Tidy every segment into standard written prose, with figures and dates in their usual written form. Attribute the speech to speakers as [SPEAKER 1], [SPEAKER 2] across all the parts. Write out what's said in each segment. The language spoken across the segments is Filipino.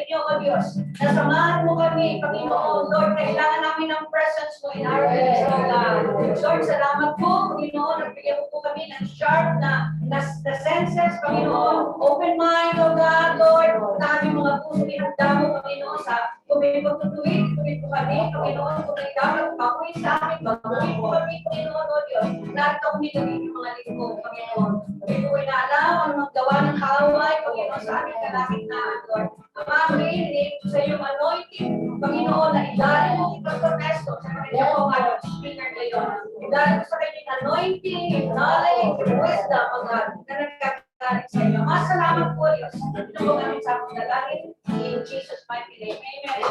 [SPEAKER 1] inyo, O Diyos. Nasamahan mo kami, Panginoon. Lord, kailangan namin ng presence mo in our midst, O God. Lord, salamat po, Panginoon. Nagbigyan mo po kami ng sharp na senses, Panginoon. Open mind, O God, Lord. Na aming mga puso inagda mo, Panginoon, sa kung may pagtutuwid po kami, Panginoon, kung may dapat pakuin sa amin, pagtuwid po kami, Panginoon, O Diyos. Lahat ng minagin yung mga linggo, Panginoon. Kami po ay naalam ang maggawa ng kaaway, Panginoon, sa aming kalakitnaan, Lord. Ang makakarinig sa iyong anointing, Panginoon, na idali mo kay Pastor Nestor sa kanya po ang speaker ngayon. Idali mo sa kanyang anointing, knowledge, wisdom, O God, na nagkakalit sa inyo. Masalamat po, Diyos. Ito po kami sa mga dalangin. In Jesus' mighty name. Amen.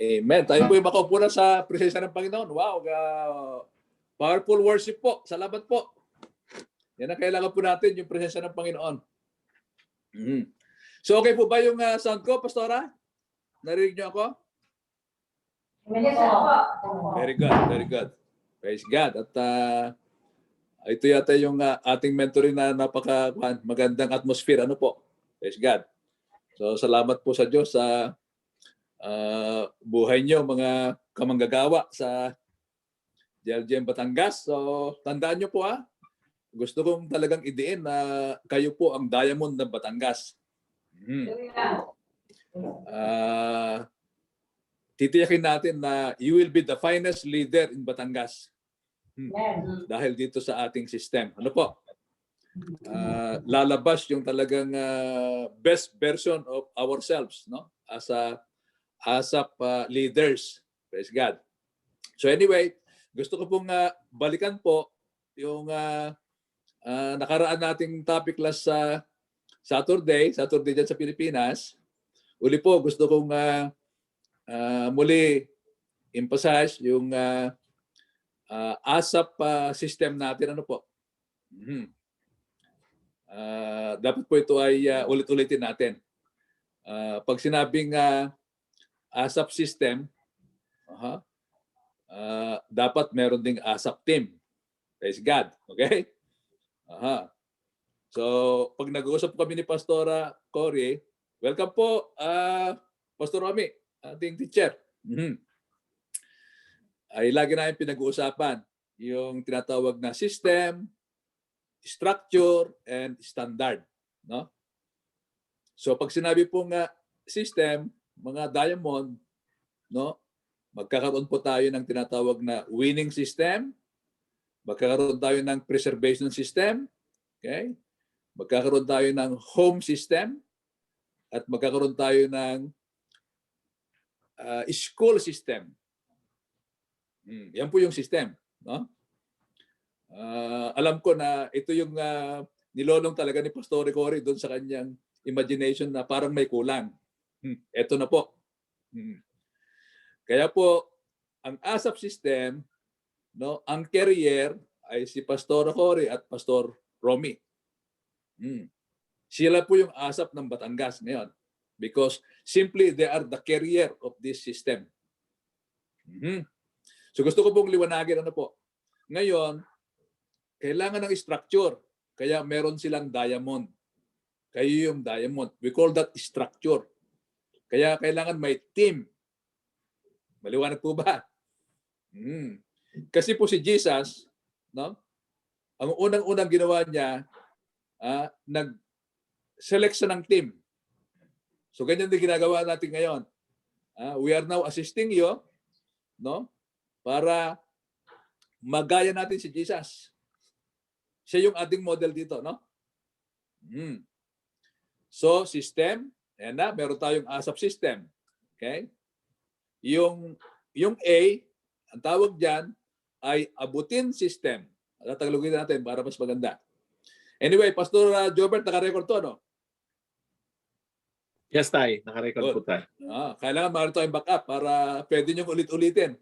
[SPEAKER 2] Amen. Tayo po yung makaupo na sa presensya ng Panginoon. Wow, powerful worship po. Salamat po. Yan ang kailangan po natin, yung presensya ng Panginoon. So okay po ba yung sound ko, Pastora? Narinig niyo ako? Very good, very good. Praise God. At ito yata yung ating mentoring na napaka magandang atmosphere. Ano po? Praise God. So salamat po sa Diyos sa buhay nyo, mga kamanggagawa sa JLGM Batangas. So, tandaan nyo po gusto kong talagang idiin na kayo po ang diamond ng Batangas. Titiyakin natin na you will be the finest leader in Batangas. Dahil dito sa ating system. Ano po? Lalabas yung talagang best version of ourselves, no? As ASAP leaders. Praise God. So anyway, gusto ko pong balikan po yung nakaraan nating topic last sa Saturday dyan sa Pilipinas. Uli po, gusto kong muli emphasize yung ASAP system natin. Ano po? Dapat po ito ay ulit-ulitin natin. Pag sinabing ASAP system, dapat meron ding ASAP team. Praise God. Okay? So, pag nag-uusap kami ni Pastora Cory, welcome po, Pastor Romy, ating teacher. Ay lagi namin pinag-uusapan yung tinatawag na system, structure, and standard. No? So, pag sinabi pong system, mga diamond, no? Magkakaroon po tayo ng tinatawag na winning system, magkakaroon tayo ng preservation system, okay? Magkakaroon tayo ng home system, at magkakaroon tayo ng school system. Yan po yung system, no? Alam ko na ito yung nilolong talaga ni Pastor Cory doon sa kanyang imagination na parang may kulang. Ito na po. Kaya po, ang ASAP system, no, ang carrier ay si Pastor Cory at Pastor Romy. Sila po yung ASAP ng Batangas ngayon because simply they are the carrier of this system. So gusto ko pong liwanagin ano po. Ngayon, kailangan ng structure. Kaya meron silang diamond. Kayo yung diamond. We call that structure. Kaya kailangan may team. Maliwanag po ba? Kasi po si Jesus, no? Ang unang-unang ginawa niya, nag-select siya ng team. So ganyan din ginagawa natin ngayon. We are now assisting you, no? Para magaya natin si Jesus. Siya yung ating model dito, no? So, system, ayan na, meron tayong ASAP system. Okay? Yung A, ang tawag dyan ay abutin system. Tatagalogin natin para mas maganda. Anyway, Pastor Jobert, naka-record to, no?
[SPEAKER 3] Yes, Tay. Naka-record po tayo.
[SPEAKER 2] Kailangan meron tayong backup para pwede nyo ulit-ulitin.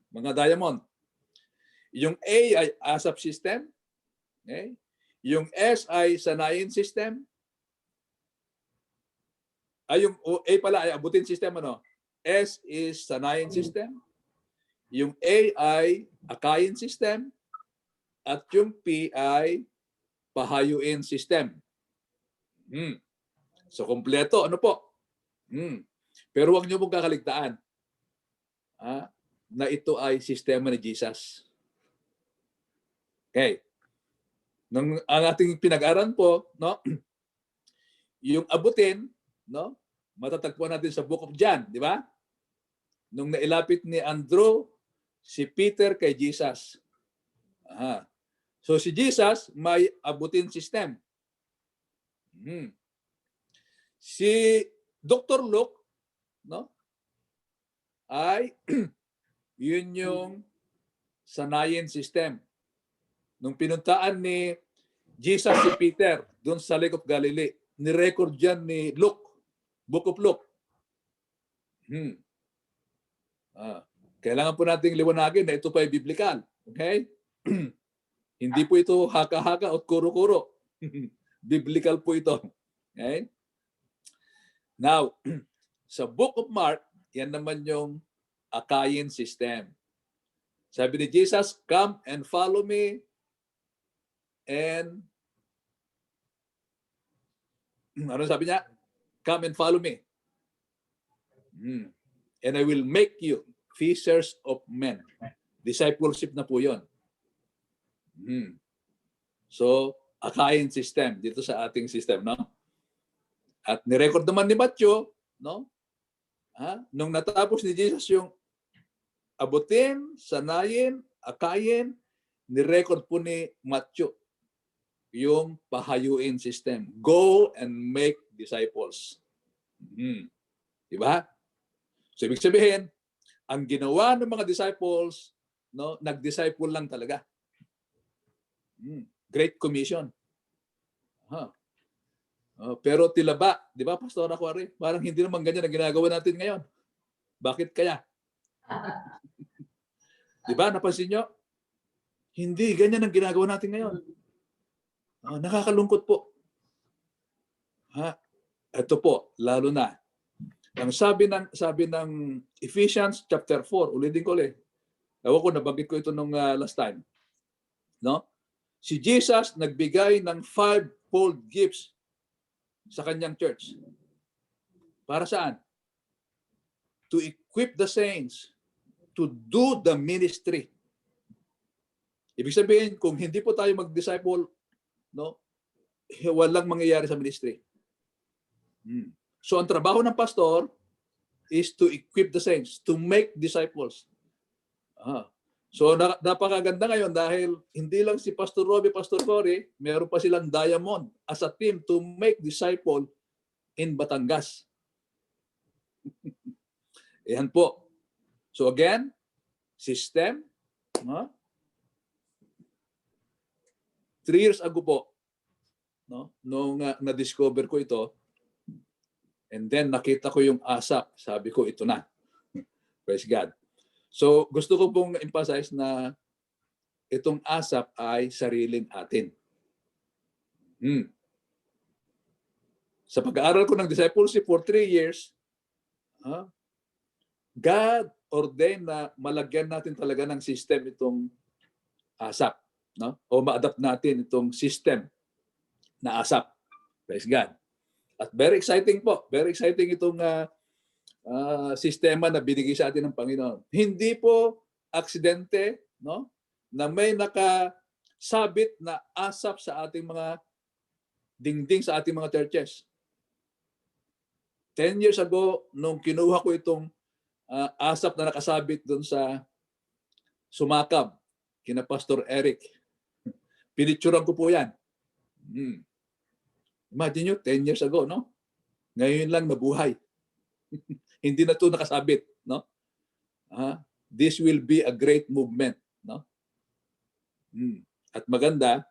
[SPEAKER 2] Mga diamond. Yung A ay ASAP system. Okay? Yung S ay sanayin system. Yung A pala ay abutin system, ano? S is sanayin system. Yung A ay akayin system. At yung P ay pahayuin system. So kompleto, ano po? Pero huwag niyo pong kakaligtaan na ito ay sistema ni Jesus. Okay. Ang ating pinag-aral po, no? Yung abutin, no? Matatagpuan natin sa Book of John, di ba? Nung nailapit ni Andrew si Peter kay Jesus. So si Jesus may abutin system. Si Dr. Luke, no? Ay yun yung sanayin system. Nung pinuntaan ni Jesus si Peter doon sa Lake of Galilee, ni-record dyan ni Luke, Book of Luke. Kailangan po nating liwanagin na ito pa ay biblical. Okay? Hindi po ito haka-haka o kuro-kuro. Biblical po ito. Okay? Now, sa Book of Mark, yan naman yung Achaean system. Sabi ni Jesus, come and follow me. And ano sabi niya? Come and follow me. And I will make you fishers of men. Discipleship na po yun. So, Achaean system dito sa ating system, no? At nirecord naman ni Matthew, no? Nung natapos ni Jesus yung abutin, sanayin, Achaean, nirecord po ni Matthew yung pahayuin system. Go and make disciples. Diba? So, ibig sabihin, ang ginawa ng mga disciples, no, nag-disciple lang talaga. Great Commission. Pero tila ba, di ba, Pastor Aquari? Parang hindi naman ganyan ang ginagawa natin ngayon. Bakit kaya? Di ba, napansin nyo? Hindi ganyan ang ginagawa natin ngayon. Nakakalungkot po. Ito po, lalo na. Ang sabi ng Ephesians chapter 4, ulitin ko ulit. Ewan ko, nabanggit ko ito nung last time. No? Si Jesus nagbigay ng 5-fold gifts sa kanyang church. Para saan? To equip the saints to do the ministry. Ibig sabihin, kung hindi po tayo mag-disciple, no, walang mangyayari sa ministry. So ang trabaho ng pastor is to equip the saints, to make disciples. So napakaganda ngayon dahil hindi lang si Pastor Robbie, Pastor Cory, meron pa silang Diamond as a team to make disciple in Batangas. Yan po. So again, system. 3 years ago po, no, nung na-discover ko ito, and then nakita ko yung ASAP, sabi ko ito na. Praise God. So gusto ko pong emphasize na itong ASAP ay sariling atin. Sa pag-aaral ko ng discipleship for 3 years, God ordained na malagyan natin talaga ng system itong ASAP. No? O ma-adapt natin itong system na ASAP. Praise God. At very exciting po. Very exciting itong sistema na binigay sa atin ng Panginoon. Hindi po aksidente, no, na may nakasabit na ASAP sa ating mga dingding sa ating mga churches. 10 years ago, nung kinuha ko itong ASAP na nakasabit doon sa Sumakab, kina Pastor Eric, pinicturean ko po yan. Imagine nyo, 10 years ago, no? Ngayon lang nabuhay. Hindi na ito nakasabit, no? This will be a great movement, no? At maganda,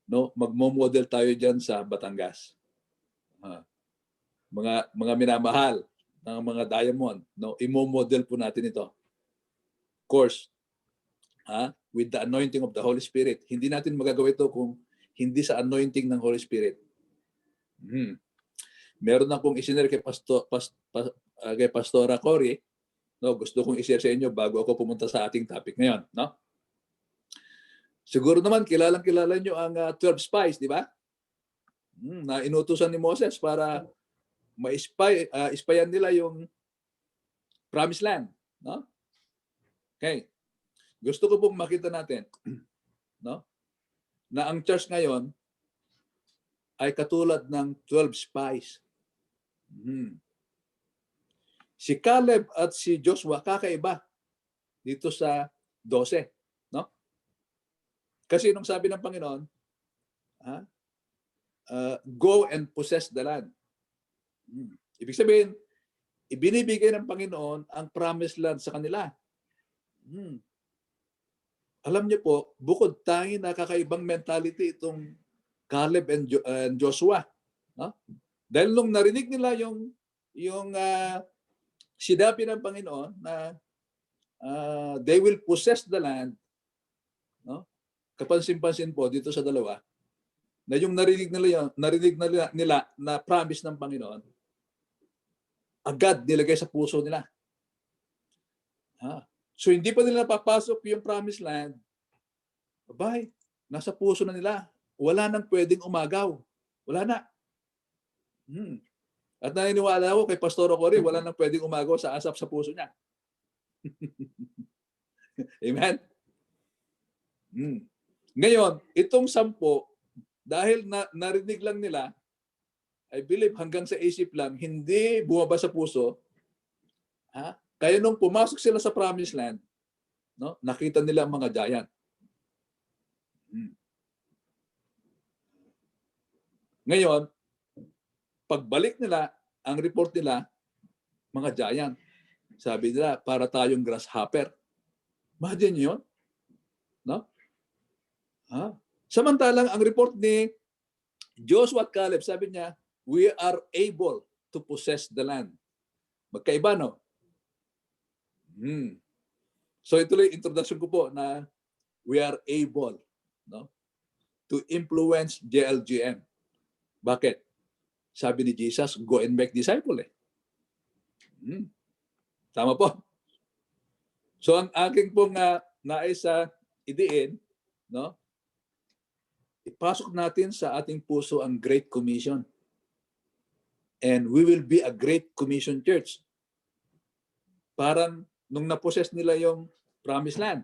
[SPEAKER 2] no, magmo-model tayo diyan sa Batangas. Mga minamahal ng mga Diamond, no, imo-model po natin ito. Of course, with the anointing of the Holy Spirit. Hindi natin magagawa ito kung hindi sa anointing ng Holy Spirit. Meron na akong i-share kay Pastora Cory. No, gusto kong i-share sa inyo bago ako pumunta sa ating topic ngayon. No? Siguro naman, kilala nyo ang 12 spies, di ba? Na inutusan ni Moses para ispayan nila yung promised land. No? Okay. Gusto ko pong makita natin no, na ang church ngayon ay katulad ng 12 spies. Si Caleb at si Joshua kakaiba dito sa 12. No? Kasi nung sabi ng Panginoon, go and possess the land. Ibig sabihin, ibinibigay ng Panginoon ang promised land sa kanila. Alam niyo po, bukod tangi nakakaibang mentality itong Caleb and Joshua. No? Dahil nung narinig nila yung sinabi ng Panginoon na they will possess the land, no? Kapansin-pansin po dito sa dalawa, na yung narinig nila na promise ng Panginoon, agad nilagay sa puso nila. So hindi pa nila papasok yung promised land, abay, nasa puso na nila. Wala nang pwedeng umagaw. Wala na. At naniniwala ako kay Pastor Cory, wala nang pwedeng umagaw sa asap sa puso niya. Amen? Ngayon, itong 10, dahil narinig lang nila, I believe hanggang sa isip lang, hindi bumaba sa puso. Kaya nung pumasok sila sa promised land, no, nakita nila ang mga giant. Ngayon, pagbalik nila, ang report nila, mga giant. Sabi nila, para tayong grasshopper. Imagine yun? No? Samantalang ang report ni Joshua at Caleb, sabi niya, we are able to possess the land. Magkaiba, no? So ito lang introduction ko po na we are able, no, to influence JLGM. Bakit? Sabi ni Jesus, go and make disciple. Tama po. So ang aking pong nais idiin, no, ipasok natin sa ating puso ang Great Commission. And we will be a Great Commission church. Parang nung na-possess nila yung promised land.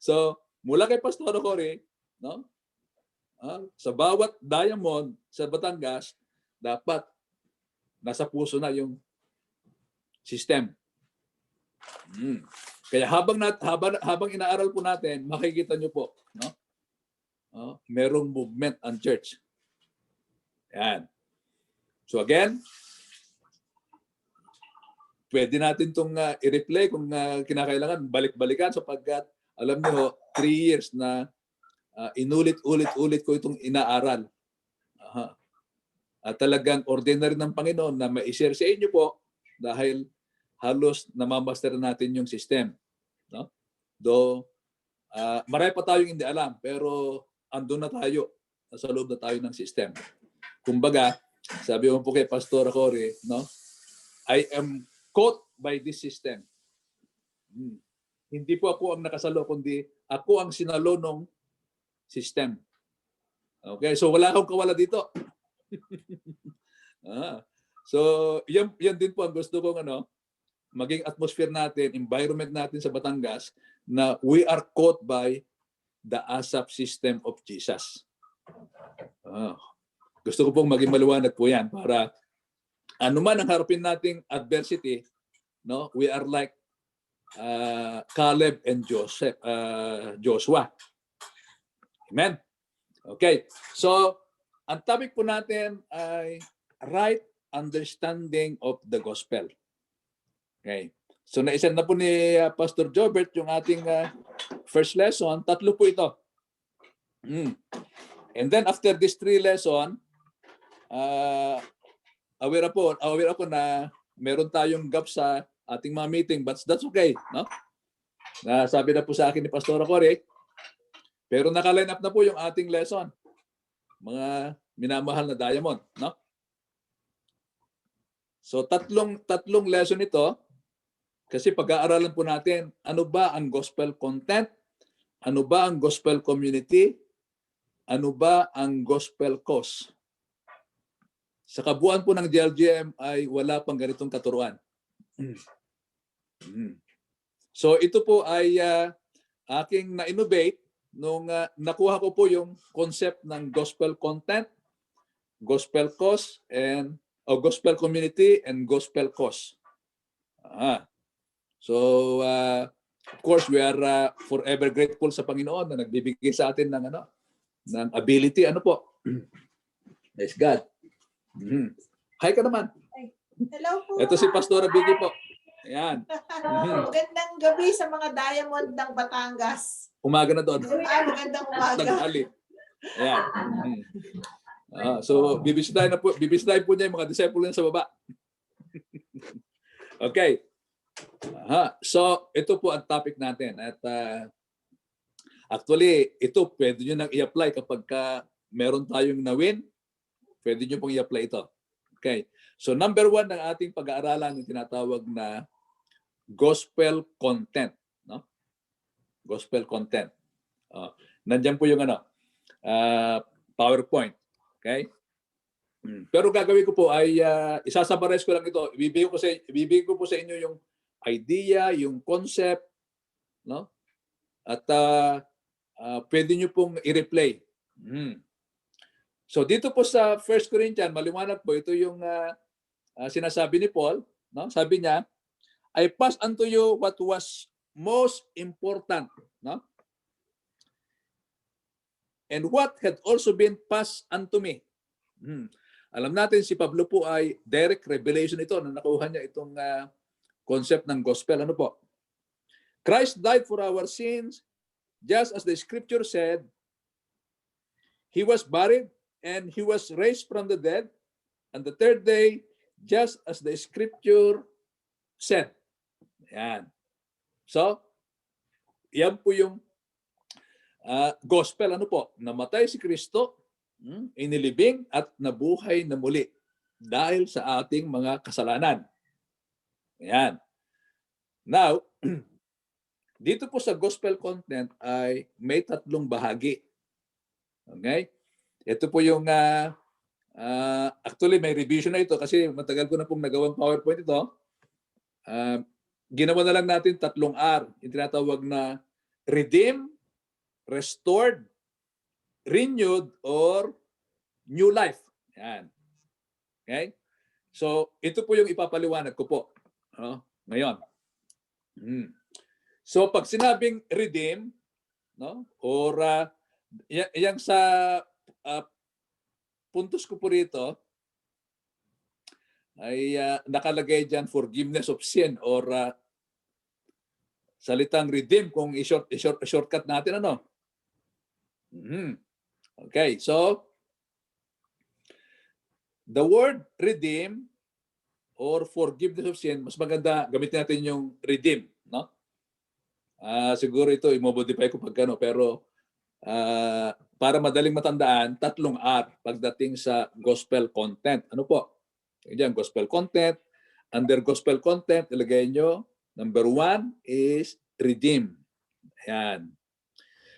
[SPEAKER 2] So, mula kay Pastor Cory, no? Sa bawat diamond sa Batangas, dapat nasa puso na yung system. Kaya habang inaaral po natin, makikita nyo po, no? Merong movement ang church. Yan. So again, pwede natin itong i-replay kung kinakailangan, balik-balikan sapagkat alam niyo, 3 years na inulit-ulit ko itong inaaral. At talagang ordinary ng Panginoon na ma-share sa inyo po dahil halos namamaster natin yung system. No? Though, marami pa tayong hindi alam, pero andun na tayo, nasa loob na tayo ng system. Kumbaga, sabi mo po kay Pastor Cory, no? I am caught by this system. Hindi po ako ang nakasalo, kundi ako ang sinalo ng system. Okay, so wala akong kawala dito. So, yan din po ang gusto kong maging atmosphere natin, environment natin sa Batangas na we are caught by the ASAP system of Jesus. Gusto ko pong maging maliwanag po yan para anuman ang harapin nating adversity, no, we are like Caleb and Joshua. Amen. Okay. So, ang topic po natin ay right understanding of the gospel. Okay. So, naisan na po ni Pastor Jobert yung ating first lesson. 3 po ito. And then after this 3 lesson, aware ako na meron tayong gap sa ating mga meeting, but that's okay, no? Sabi na po sa akin ni Pastor Cory, pero naka-line up na po yung ating lesson. Mga minamahal na diamond, no? So tatlong lesson ito kasi pag-aaralan po natin ano ba ang gospel content, Ano ba ang gospel community? Ano ba ang gospel cause? Sa kabuuan po ng GLGM ay wala pang ganitong katuruan. So ito po ay aking na-innovate nung nakuha ko po yung concept ng gospel content, gospel cause, and gospel community and gospel cause. So of course we are forever grateful sa Panginoon na nagbibigay sa atin ng ng ability. Ano po? Praise God. Hi ka naman.
[SPEAKER 3] Hello po.
[SPEAKER 2] Ito si Pastora Vicky po. Ayan.
[SPEAKER 3] Magandang gabi sa mga Diamond ng Batangas.
[SPEAKER 2] Umaga na doon.
[SPEAKER 3] Magandang umaga.
[SPEAKER 2] Tanghali. Ayan. So bibisitahin po niya yung mga disciple niya sa baba. Okay. So ito po ang topic natin. At actually, ito pwede nyo nang i-apply kapag meron tayong na-win. Pwede nyo pong i-apply ito. Okay. So number 1 ng ating pag-aaralan yung tinatawag na gospel content. No? Gospel content. Nandiyan po yung PowerPoint. Okay? Pero gagawin ko po ay isasummarize ko lang ito. Ibibigay ko po sa inyo yung idea, yung concept, no? At pwede nyo pong i-replay. So dito po sa 1 Corinthians, maliwanag po, ito yung sinasabi ni Paul. No? Sabi niya, I pass unto you what was most important. No? And what had also been passed unto me. Alam natin si Pablo po ay direct revelation ito na nakuha niya itong concept ng gospel. Ano po? Christ died for our sins, just as the scripture said, He was buried, and He was raised from the dead, and the third day, just as the scripture said. Yan. So, yan po yung gospel. Ano po? Namatay si Kristo, inilibing at nabuhay na muli dahil sa ating mga kasalanan. Yan. Now, dito po sa gospel content ay may 3 bahagi. Okay? Ito po yung, actually may revision na ito kasi matagal ko na pong nagawang PowerPoint ito. Ginawa na lang natin 3 R. Yung tinatawag na redeem, restored, renewed, or new life. Yan. Okay? So, ito po yung ipapaliwanag ko po. Ngayon. So, pag sinabing redeem, no? Or yang sa puntos ko po rito ay nakalagay dyan forgiveness of sin or salitang redeem kung i-shortcut natin Okay, so the word redeem or forgiveness of sin, mas maganda gamitin natin yung redeem, no? Siguro ito i-modify ko pagkano pero para madaling matandaan, 3 R pagdating sa gospel content. Ano po? Diyan, gospel content. Under gospel content, ilagay nyo, number 1 is redeem. Ayan.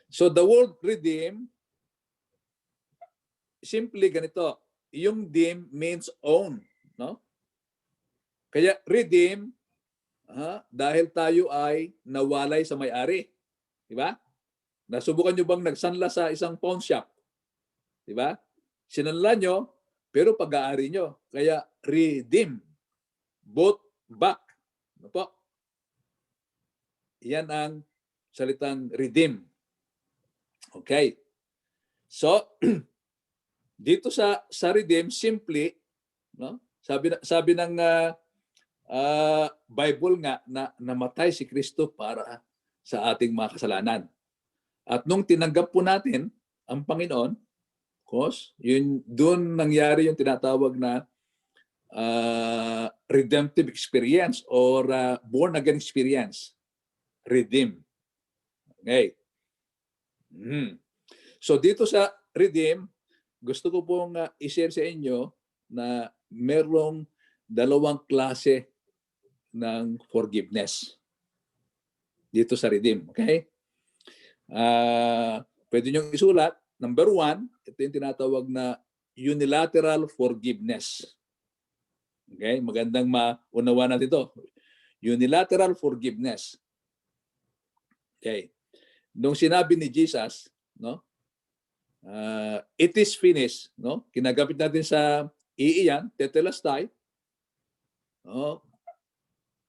[SPEAKER 2] So the word redeem, simply ganito. Yung deem means own. No? Kaya redeem, dahil tayo ay nawalay sa may-ari. Diba? Nasubukan nyo bang nagsanla sa isang pawn shop? Diba? Sinanla nyo, pero pag-aari nyo. Kaya redeem. Bought back. Ano po? Yan ang salitang redeem. Okay. So, dito sa redeem, simply, no? Sabi ng Bible nga na namatay si Kristo para sa ating mga kasalanan. At nung tinanggap po natin ang Panginoon, course, yun doon nangyari yung tinatawag na redemptive experience or born again experience. Redeem. Okay. So dito sa redeem, gusto ko pong i-share sa inyo na merong 2 klase ng forgiveness dito sa redeem. Okay? Pwede nyo isulat. Number 1, ito yung tinatawag na unilateral forgiveness. Okay? Magandang maunawa natin ito. Unilateral forgiveness. Okay. Nung sinabi ni Jesus, no? It is finished, no? Kinagamit natin sa iiyan, tetelestai. No?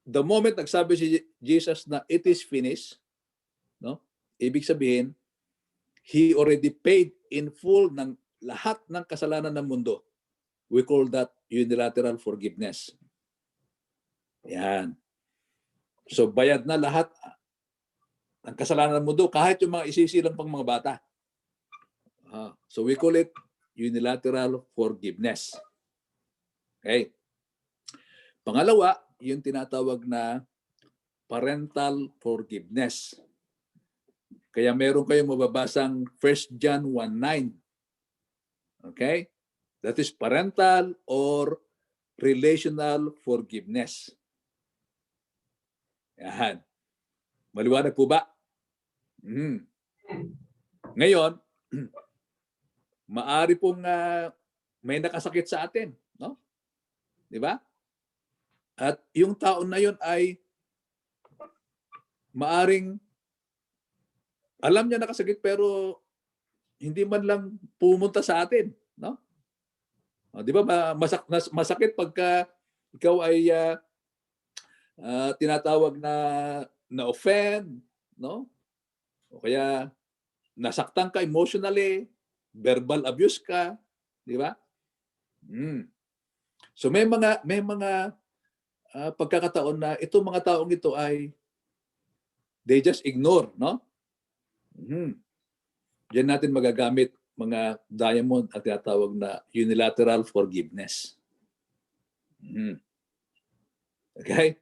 [SPEAKER 2] The moment nagsabi si Jesus na it is finished, no? Ibig sabihin, He already paid in full ng lahat ng kasalanan ng mundo. We call that unilateral forgiveness. Yan. So bayad na lahat ng kasalanan ng mundo, kahit yung mga isisilang pang mga bata. So we call it unilateral forgiveness. Okay. Pangalawa, yung tinatawag na parental forgiveness. Kaya meron kayong mababasang 1 John 1:9. Okay? That is parental or relational forgiveness. Yan. Maliwanag po ba? Ngayon, maari pong may nakasakit sa atin, no? Di ba? At yung taon na yun ay maaring alam niya nakasakit pero hindi man lang pumunta sa atin, no? Di ba masakit pagka ikaw ay tinatawag na offend, no? O kaya nasaktan ka emotionally, verbal abuse ka, di ba? So may mga pagkakataon na itong mga taong ito ay they just ignore, no? Diyan natin magagamit mga diamond at tinatawag na unilateral forgiveness. Okay?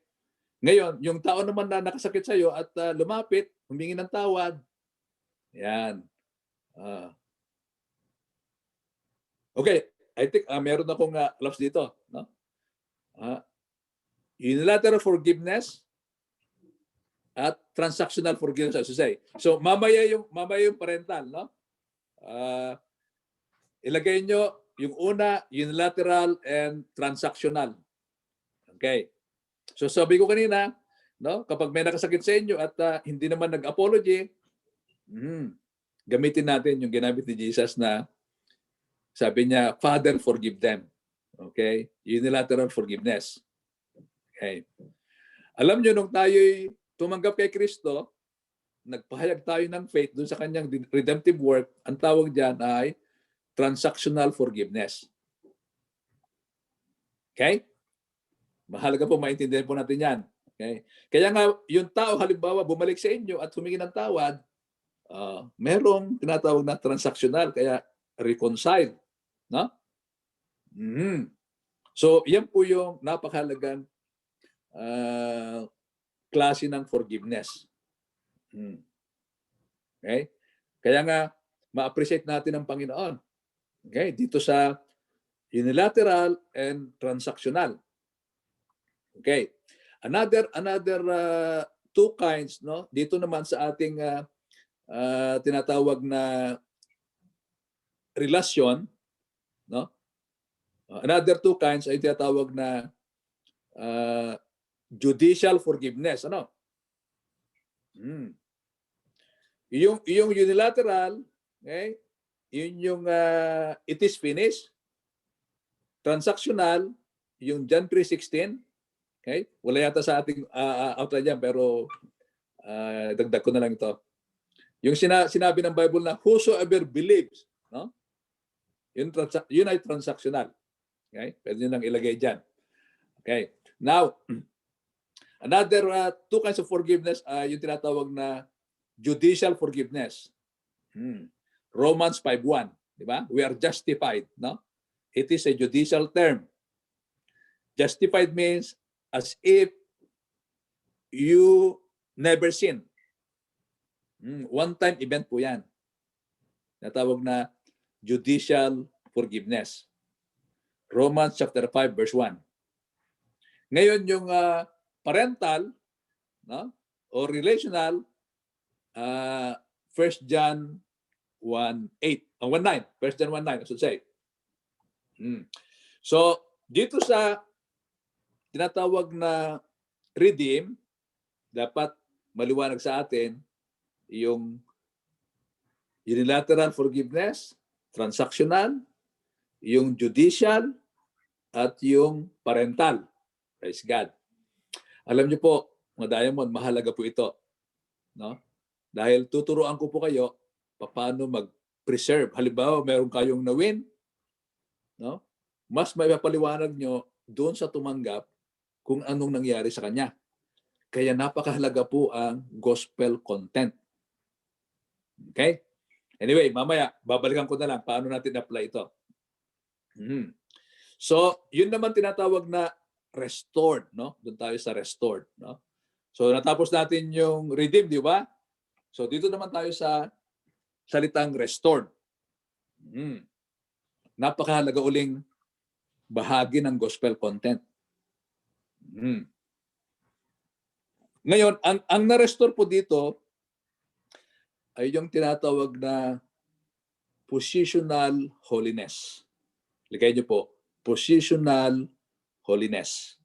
[SPEAKER 2] Ngayon, yung tao naman na nakasakit sa iyo at lumapit, humingi ng tawad. Yan. Okay, I think meron akong laps dito, no? Unilateral forgiveness at transactional forgiveness, as you say. So mamaya yung parental, no? Ilagay nyo yung una, unilateral and transactional. Okay. So sabi ko kanina, no, kapag may nakasakit sa inyo at hindi naman nag-apology, gamitin natin yung ginamit ni Jesus na sabi niya, Father, forgive them. Okay? Unilateral forgiveness. Okay. Alam nyo, nung tayo'y tumanggap kay Kristo, nagpahayag tayo ng faith dun sa kanyang redemptive work, ang tawag dyan ay transactional forgiveness. Okay? Mahalaga po maintindihan po natin yan. Okay? Kaya nga, yung tao halimbawa bumalik sa inyo at humingi ng tawad, merong tinatawag na transactional, kaya reconcile. No? So, yan po yung napakahalagang klase ng forgiveness. Okay? Kaya nga, ma-appreciate natin ang Panginoon. Okay? Dito sa unilateral and transactional. Okay. Another two kinds, no? Dito naman sa ating tinatawag na relasyon, no? Another two kinds ay tinatawag na judicial forgiveness, ano? Yung unilateral, okay? Yun yung it is finished. Transactional, yung John 3:16. Okay? Wala yata sa ating outline yan, pero dagdag ko na lang ito. Yung sinabi ng Bible na whosoever believes, no? Yun ay transactional. Okay? Pwede nyo lang ilagay dyan. Okay. Now, another two kinds of forgiveness yung tinatawag na judicial forgiveness. Romans 5:1, di ba? We are justified, no? It is a judicial term. Justified means as if you never sinned. One-time event po yan. Natawag na judicial forgiveness. Romans chapter 5 verse 1. Ngayon yung parental, no, or relational, 1 1 John 1:8. 1:9. 1 John 1:9, I should say. So, dito sa tinatawag na redeem, dapat maliwanag sa atin yung unilateral forgiveness, transactional, yung judicial, at yung parental. Praise God. Alam niyo po, mga Diamond, mahalaga po ito. No? Dahil tuturuan ko po kayo paano mag-preserve. Halimbawa, meron kayong na-win, no? Mas may mapaliwanag nyo doon sa tumanggap kung anong nangyari sa kanya. Kaya napakahalaga po ang gospel content. Okay? Anyway, mamaya, babalikan ko na lang paano natin apply ito. So, yun naman tinatawag na restored, no? Doon tayo sa restored, no? So, natapos natin yung redeem, di ba? So, dito naman tayo sa salitang restored. Napakahalaga uling bahagi ng gospel content. Ngayon, ang na-restore po dito ay yung tinatawag na positional holiness. Ligay niyo po, positional holiness.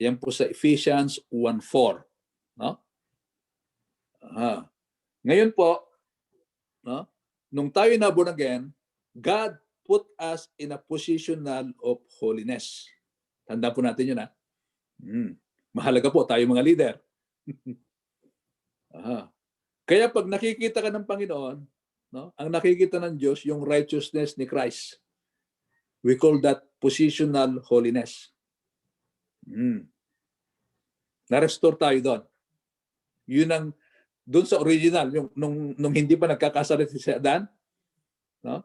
[SPEAKER 2] Yan po sa Ephesians 1:4, no? Ngayon po, no, nung tayo na born again, God put us in a positional of holiness. Tandaan po natin yun, ha? Mahalaga po tayo mga leader. Kaya pag nakikita ka ng Panginoon, no, ang nakikita ng Diyos, yung righteousness ni Christ. We call that positional holiness. Na-restore tayo doon. Yun ang, doon sa original, yung, nung hindi pa nagkakasalit si Adan, no?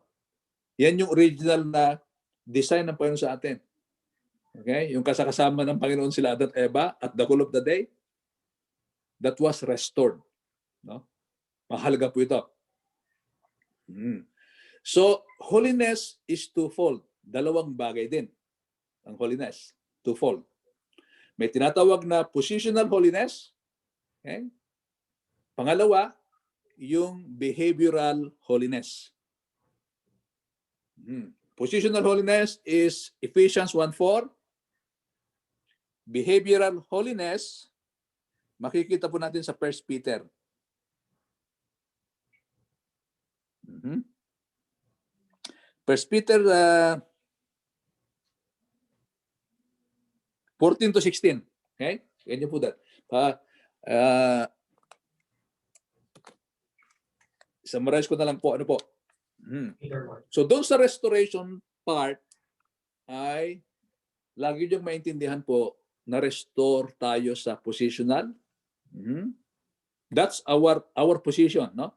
[SPEAKER 2] Yan yung original na design ng Panginoon sa atin. Okay? Yung kasakasama ng Panginoon sila Adan at Eva at the cool of the day, that was restored. No? Mahalaga po ito. So, holiness is twofold. Dalawang bagay din ang holiness. Twofold. May tinatawag na positional holiness. Okay? Pangalawa, yung behavioral holiness. Positional holiness is Ephesians 1:4. Behavioral holiness, makikita po natin sa 1 Peter. 1 Peter 14-16. Okay? Ganyan po that. Summarize ko na lang po. Ano po? So doon sa restoration part ay lagi niyong maintindihan po na restore tayo sa positional. That's our position, no?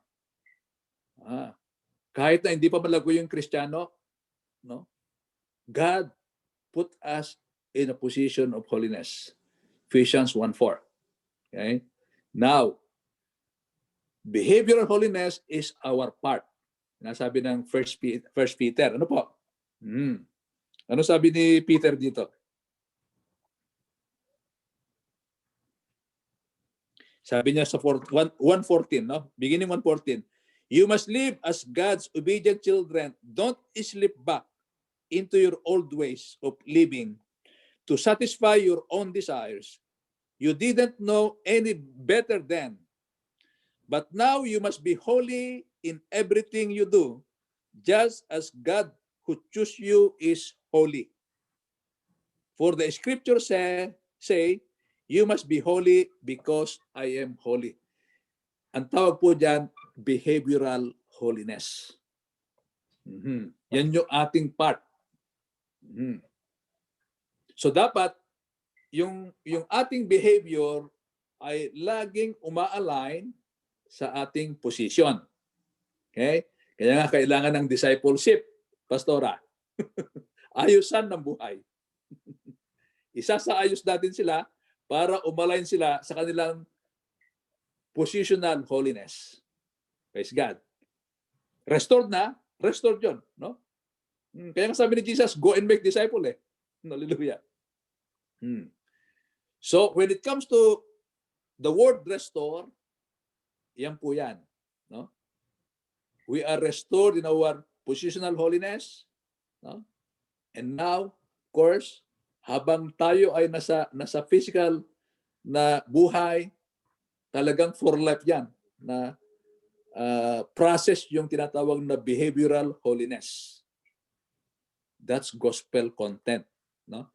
[SPEAKER 2] Kahit na hindi pa malago yung Kristiyano, no? God put us in a position of holiness. Ephesians 1:4. Okay? Now, behavioral holiness is our part. Nasabi ng First Peter. Ano po? Ano sabi ni Peter dito? Sabi niya sa 1:14, no? Beginning 1:14. You must live as God's obedient children. Don't slip back into your old ways of living to satisfy your own desires. You didn't know any better then. But now you must be holy in everything you do, just as God who chose you is holy. For the scriptures say, you must be holy because I am holy. Ang tawag po dyan, behavioral holiness. Yan yung ating part. So dapat, yung ating behavior ay laging uma-align sa ating position. Okay? Kaya nga kailangan ng discipleship, Pastora. Ayusan ng buhay. Isasaayos natin sila para umalign sila sa kanilang positional holiness. Praise God. Restored na, restored yun. No? Kaya nga sabi ni Jesus, go and make disciple eh. Hallelujah. So when it comes to the word restore, yan po yan. No? we are restored in our positional holiness. No? And now, of course, habang tayo ay nasa physical na buhay, talagang for life yan na process yung tinatawag na behavioral holiness. That's gospel content. No?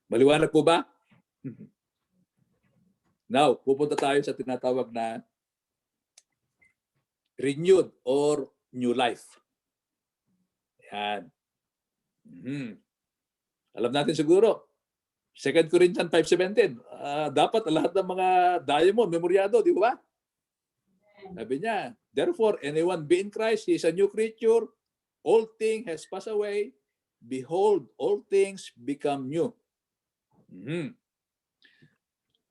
[SPEAKER 2] Maliwanag po ba? Now, pupunta tayo sa tinatawag na renewed or new life. Yan. Alam natin siguro, 2 Corinthians 5:17, dapat lahat ng mga diamond, memoryado, di ba? Sabi niya, therefore, anyone be in Christ, he is a new creature. All things has passed away. Behold, all things become new.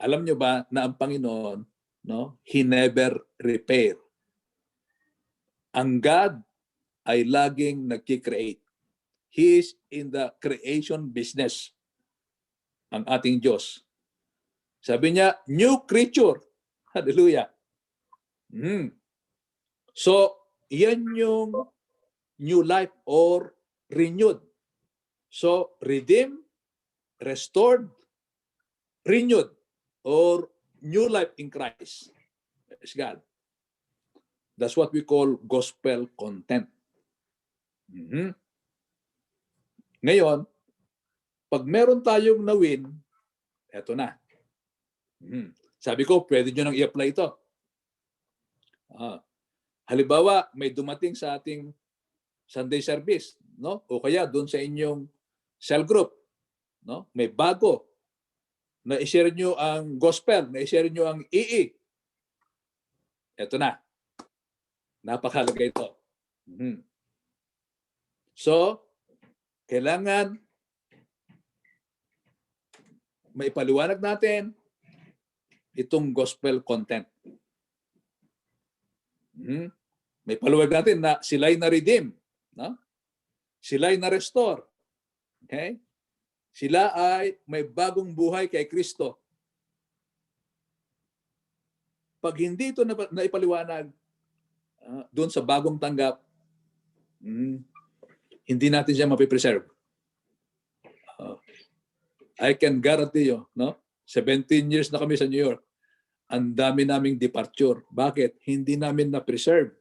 [SPEAKER 2] Alam niyo ba na ang Panginoon, no, He never repair. Ang God ay laging nagki-create. He is in the creation business. Ang ating Diyos. Sabi niya, new creature. Hallelujah. So, yan yung new life or renewed. So, redeemed, restored, renewed, or new life in Christ. Praise God. That's what we call gospel content. Ngayon, pag meron tayong na-win, eto na. Sabi ko, pwede nyo nang i-apply ito. Halimbawa, may dumating sa ating Sunday service, no? O kaya doon sa inyong cell group, no? May bago na i-share nyo ang gospel, na i-share nyo ang EE. Eto na. Napakahalaga ito. So, kailangan maipaliwanag natin itong gospel content. May paliwanag natin na sila'y na-redeem. No? Sila'y na-restore. Okay? Sila ay may bagong buhay kay Kristo. Pag hindi ito naipaliwanag doon sa bagong tanggap, hindi natin siya mapipreserve. I can guarantee you, no? 17 years na kami sa New York. Ang dami naming departure. Bakit? Hindi namin na-preserve.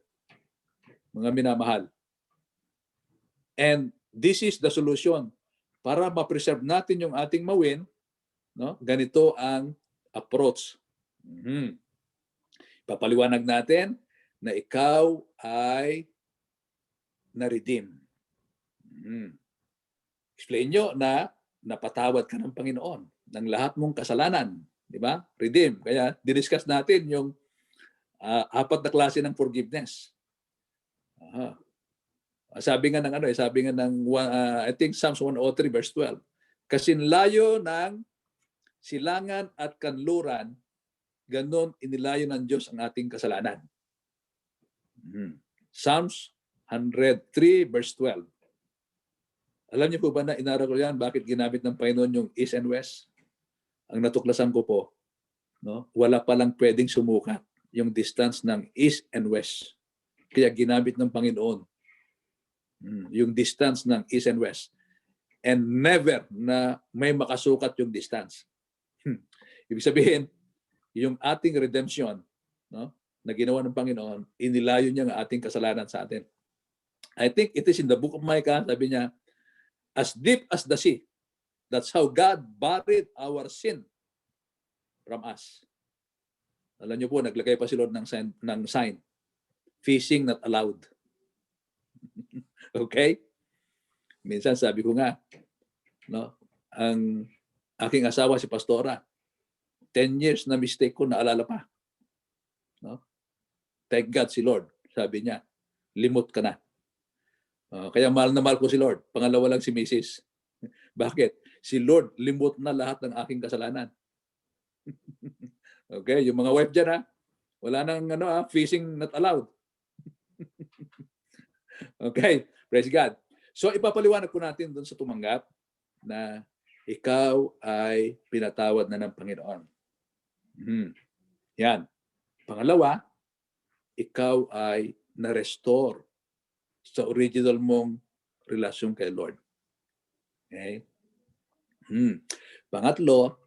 [SPEAKER 2] Mga minamahal. And this is the solution. Para ma-preserve natin yung ating mawin, no? Ganito ang approach. Papaliwanag natin na ikaw ay na-redeem. Explain nyo na napatawad ka ng Panginoon ng lahat mong kasalanan. Di ba? Redeem. Kaya diniscuss natin yung 4 na klase ng forgiveness. Sabi nga ng I think Psalms 103 verse 12. Kasinlayo ng silangan at kanluran, ganon inilayo ng Diyos ang ating kasalanan. Psalms 103 verse 12. Alam niyo po ba na inaral ko yan, bakit ginamit ng Panginoon yung East and West? Ang natuklasan ko po, no, wala palang pwedeng sumukat yung distance ng East and West. Kaya ginamit ng Panginoon yung distance ng East and West. And never na may makasukat yung distance. Ibig sabihin, yung ating redemption, no, na ginawa ng Panginoon, inilayo niya ang ating kasalanan sa atin. I think it is in the book of Micah, sabi niya, as deep as the sea. That's how God buried our sin from us. Alam niyo po, naglagay pa si Lord ng sign. Fishing not allowed. Okay? Minsan sabi ko nga, no, ang aking asawa si Pastora, 10 years na mistake ko, naalala pa. No? Thank God si Lord. Sabi niya, limot ka na. Kaya mahal na mahal ko si Lord. Pangalawa lang si Mrs. Bakit? Si Lord, limot na lahat ng aking kasalanan. Okay? Yung mga wife dyan, wala nang fishing not allowed. Okay? Praise God. So ipapaliwanag ko natin doon sa tumanggap na ikaw ay pinatawad na ng Panginoon. Yan. Pangalawa, ikaw ay na-restore sa original mong relasyon kay Lord. Okay? Pangatlo,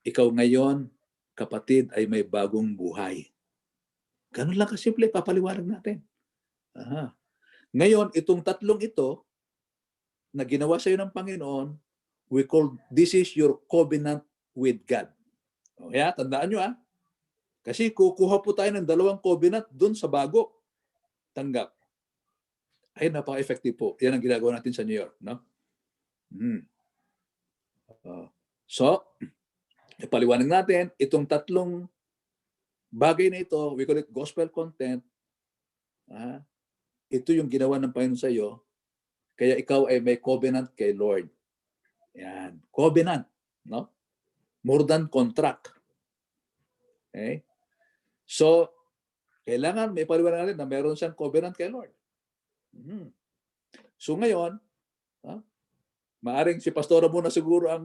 [SPEAKER 2] ikaw ngayon, kapatid, ay may bagong buhay. Ganun lang kasimple, papaliwanag natin. Aha. Ngayon, itong tatlong ito na ginawa sa iyo ng Panginoon, we call this is your covenant with God. O kaya, tandaan nyo kasi kukuha po tayo ng dalawang covenant dun sa bago. Tanggap. Ay, napaka-effective po. Yan ang ginagawa natin sa New York. No? So, ipaliwanag natin, itong tatlong bagay na ito, we call it gospel content. Ito yung ginawa ng Panginoon sa iyo, kaya ikaw ay may covenant kay Lord. Yan. Covenant. No? More than contract. Okay? So, kailangan may paliwanag natin na meron siyang covenant kay Lord. So ngayon, maaring si Pastora muna siguro ang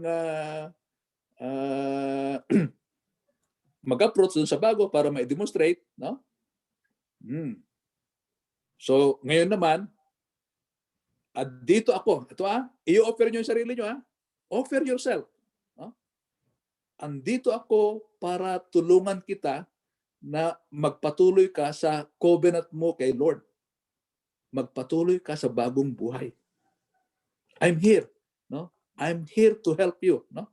[SPEAKER 2] mag-approach dun sa bago para ma-demonstrate. No? So ngayon naman, at dito ako, ito i-offer nyo yung sarili nyo. Offer yourself. Andito ako para tulungan kita na magpatuloy ka sa covenant mo kay Lord. Magpatuloy ka sa bagong buhay. I'm here. No? I'm here to help you. No?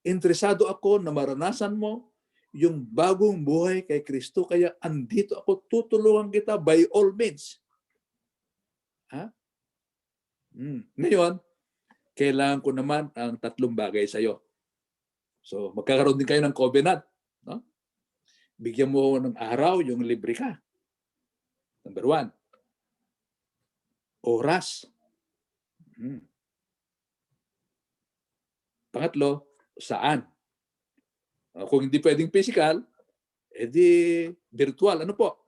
[SPEAKER 2] Interesado ako na maranasan mo yung bagong buhay kay Kristo. Kaya andito ako, tutulungan kita by all means. Ngayon, kailangan ko naman ang tatlong bagay sa iyo. So, magkakaroon din kayo ng covenant. No? Bigyan mo ng araw yung libre ka. Number 1. Oras. Pangatlo, saan? Kung hindi pwedeng physical, edi virtual. Ano po?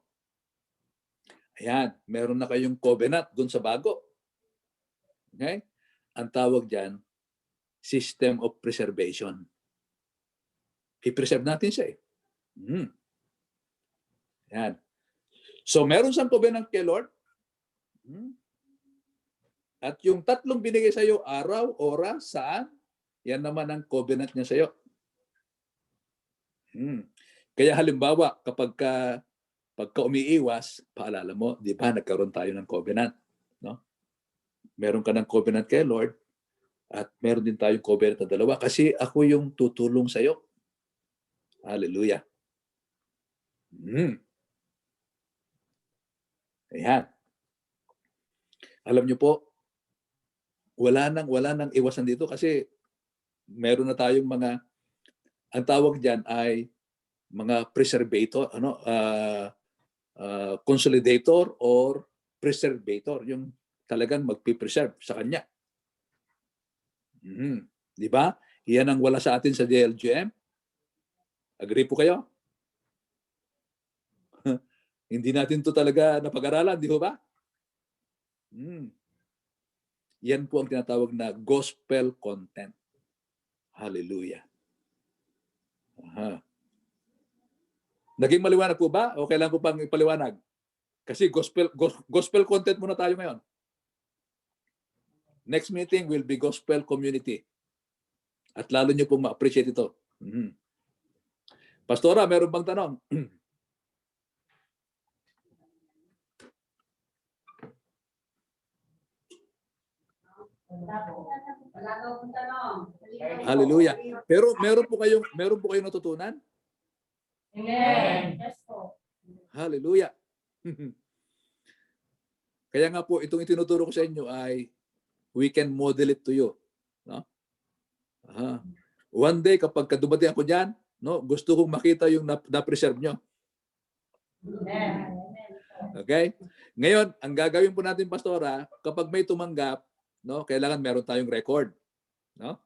[SPEAKER 2] Ayan, meron na kayong covenant dun sa bago. Okay? Ang tawag dyan, system of preservation. I-preserve natin siya Yan. So, meron siyang covenant kay Lord. At yung tatlong binigay sa iyo, araw, oras, saan, yan naman ang covenant niya sa iyo. Kaya halimbawa, pagka umiiwas, paalala mo, di ba, nagkaroon tayo ng covenant. No? Meron ka ng covenant kay Lord at meron din tayong covenant na dalawa kasi ako yung tutulong sa iyo. Hallelujah. Ayan. Alam niyo po, wala nang iwasan dito kasi meron na tayong ang tawag diyan ay mga preservator, consolidator or preservator, yung talagang magpi-preserve sa kanya. Di ba? Iyan ang wala sa atin sa DLGM. Agree po kayo? Hindi natin to talaga napag-aralan, di ba? Yan po ang tinatawag na gospel content. Hallelujah. Naging maliwanag po ba? O kailangan ko pang ipaliwanag? Kasi gospel content muna tayo ngayon. Next meeting will be gospel community. At lalo nyo pong ma-appreciate ito. Pastora, meron bang tanong?
[SPEAKER 1] Wala daw kong tanong.
[SPEAKER 2] Hallelujah. Pero meron po kayong natutunan?
[SPEAKER 1] Amen. Yes po.
[SPEAKER 2] Hallelujah. Kaya nga po, itong itinuturo ko sa inyo ay we can model it to you. No? One day, kapag dumating ako dyan, no, gusto kong makita yung na-preserve nyo.
[SPEAKER 1] Amen.
[SPEAKER 2] Okay? Ngayon, ang gagawin po natin, Pastora, kapag may tumanggap, no, kailangan meron tayong record. No?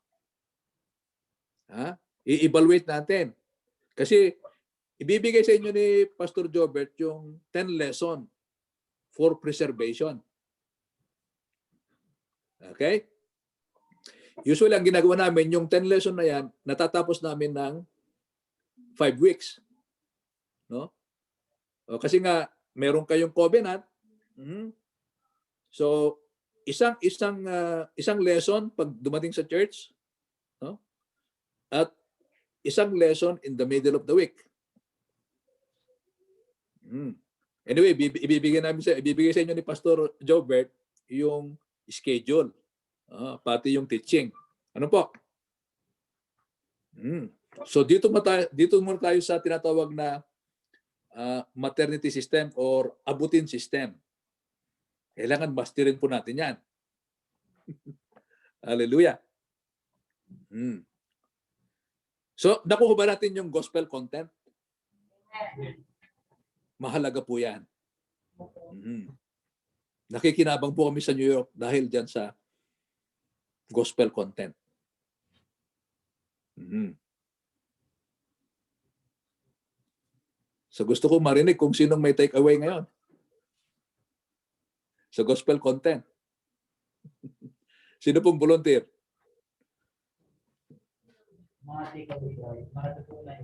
[SPEAKER 2] I-evaluate natin. Kasi ibibigay sa inyo ni Pastor Jobert yung 10 lesson for preservation. Okay? Usually, ang ginagawa namin, yung 10 lesson na yan, natatapos namin ng 5 weeks. No? Kasi nga, meron kayong covenant. Mhm. So, isang lesson pag dumating sa church, no? At isang lesson in the middle of the week. Anyway, ibibigay sa inyo ni Pastor Jobert yung schedule, pati yung teaching. Ano po? So dito muna tayo sa tinatawag na maternity system or abutin system. Kailangan masterin po natin yan. Hallelujah. So, nakuha ba natin yung gospel content? Mahalaga po yan. Nakikinabang po kami sa New York dahil dyan sa gospel content. So gusto ko marinig kung sinong may take away ngayon sa gospel content. Sino pong volunteer?
[SPEAKER 4] Mga takeaway, mga natutunan.